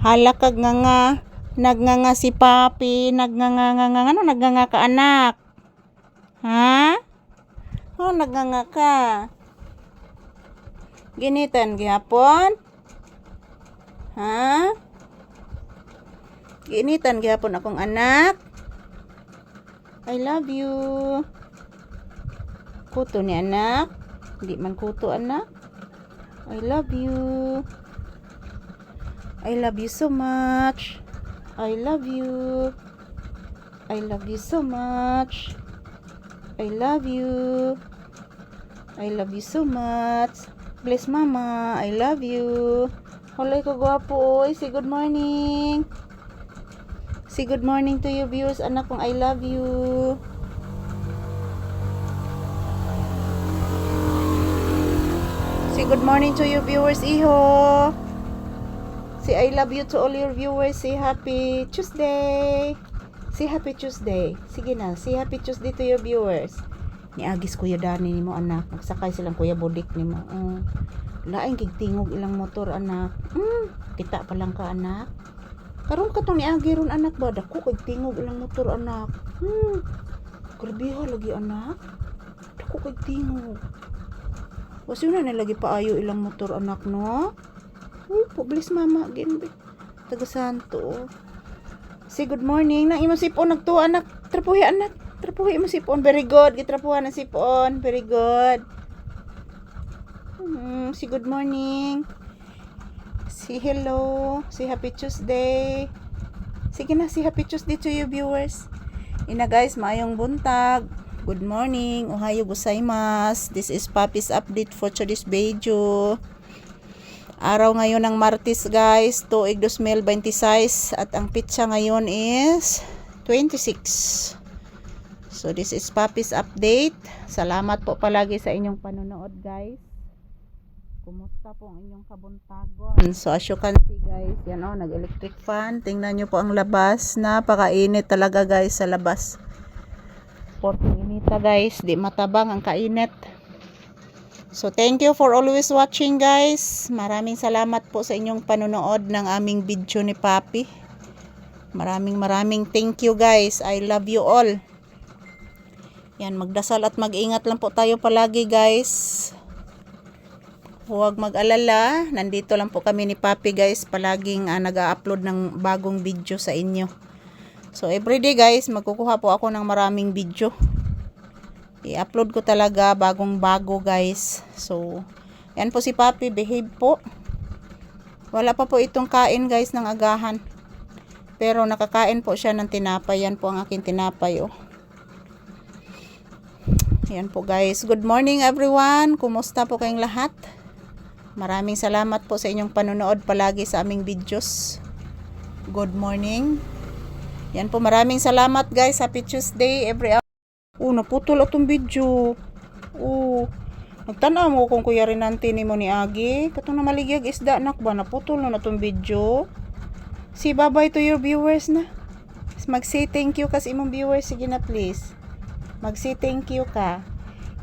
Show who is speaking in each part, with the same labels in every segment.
Speaker 1: Hala kag nga. Nagnganga si Papi. Nagnganga ka anak. Ha? Oh, nagnganga ka. Ginitan gihapon? Ha? Ginitan gihapon akong anak? I love you. Kuto ni anak? Hindi man kuto anak? I love you. I love you so much. I love you. I love you so much. I love you. I love you so much. Bless mama. I love you. Hulay ko gwapo oy. Say good morning. Say good morning to your viewers anak kong I love you. Say good morning to your viewers iho. Say I love you to all your viewers. Say happy Tuesday. Say happy Tuesday. Sige na. Say happy Tuesday to your viewers. Niagis Kuya Dani nimo anak. Magsakay silang Kuya Bodik nimo. Laing kigtingog ilang motor anak. Kita pa lang ka anak. Karon ka tong niagi ron anak ba? Dako kigtingog ilang motor anak. Grabeha lagi anak. Dako kigtingog. Wasi na lagi paayo ilang motor anak no. Publis mama gin. Taga Santo. Say good morning. Nang imo sipon nagtuwa anak. Trapuhi anak. Trapuhi mo sipon. Very good. Gitrapuhan na sipon. Very good. Say good morning. Say hello. Say happy Tuesday. Sige na. Say happy Tuesday to you viewers. Ina guys, maayong buntag. Good morning. Ohayo gozaimasu. This is Papi's update for today's video. Araw ngayon ng Martes guys, tuig 2026 at ang pitsa ngayon is 26. So this is Papi's update. Salamat po palagi sa inyong panonood guys. Kumusta po ang inyong kabuntagon? So as you can see guys, yan o, nag-electric fan. Tingnan nyo po ang labas. Napakainit talaga guys sa labas. Porting inita guys, di matabang ang kainit. So thank you for always watching guys. Maraming salamat po sa inyong panonood ng aming video ni Papi. Maraming thank you guys. I love you all. Yan, magdasal at mag-ingat lang po tayo palagi guys. Huwag mag-alala. Nandito lang po kami ni Papi guys. Palaging nag-a-upload ng bagong video sa inyo. So everyday guys, magkukuha po ako ng maraming video. I-upload ko talaga bagong bago guys. So yan po si Papi, behave po. Wala pa po itong kain guys ng agahan. Pero nakakain po siya ng tinapay. Yan po ang aking tinapay oh. Yan po guys. Good morning everyone. Kumusta po kayong lahat? Maraming salamat po sa inyong panonood palagi sa aming videos. Good morning. Yan po, maraming salamat guys. Happy Tuesday every hour. Naputol atong video. Nagtanaw mo kung Kuya Renante ni mo ni Agi. Katong na maligag isda anak ba? Naputol na atong video. Si bye-bye to your viewers na. Mag-say thank you kasi imong viewers. Sige na please. Mag-say thank you ka.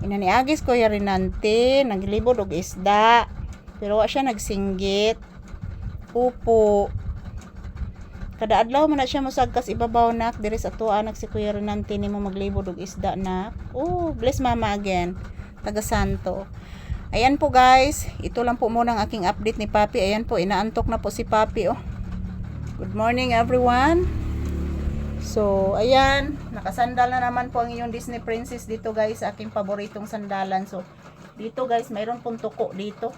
Speaker 1: Ina ni Agis Kuya Renante. Naglibod og isda. Pero wa siya nagsinggit. Upo. Kada adlaw man na siya mosagkas ibabaw nak diri sa tuwa anak si Kuya Renante nimo maglibod og isda na. Bless mama again. Taga Santo. Ayan po guys, ito lang po muna ang aking update ni Papi. Ayan po, inaantok na po si Papi oh. Good morning everyone. So, ayan, nakasandal na naman po ang inyong Disney Princess dito guys, aking paboritong sandalan. So, dito guys, mayroon pong tuko dito.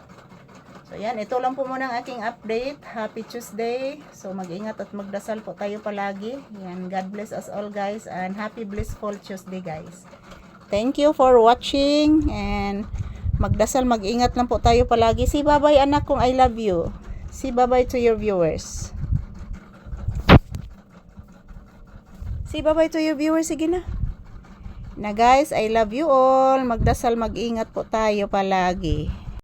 Speaker 1: So yan, ito lang po muna ang aking update. Happy Tuesday. So mag-ingat at magdasal po tayo palagi. Yan, God bless us all guys and happy blissful Tuesday guys. Thank you for watching and magdasal, mag-ingat lang po tayo palagi. Say bye-bye anak kong I love you. Say bye-bye to your viewers. Say bye-bye to your viewers. Sige na. Na guys, I love you all. Magdasal, mag-ingat po tayo palagi.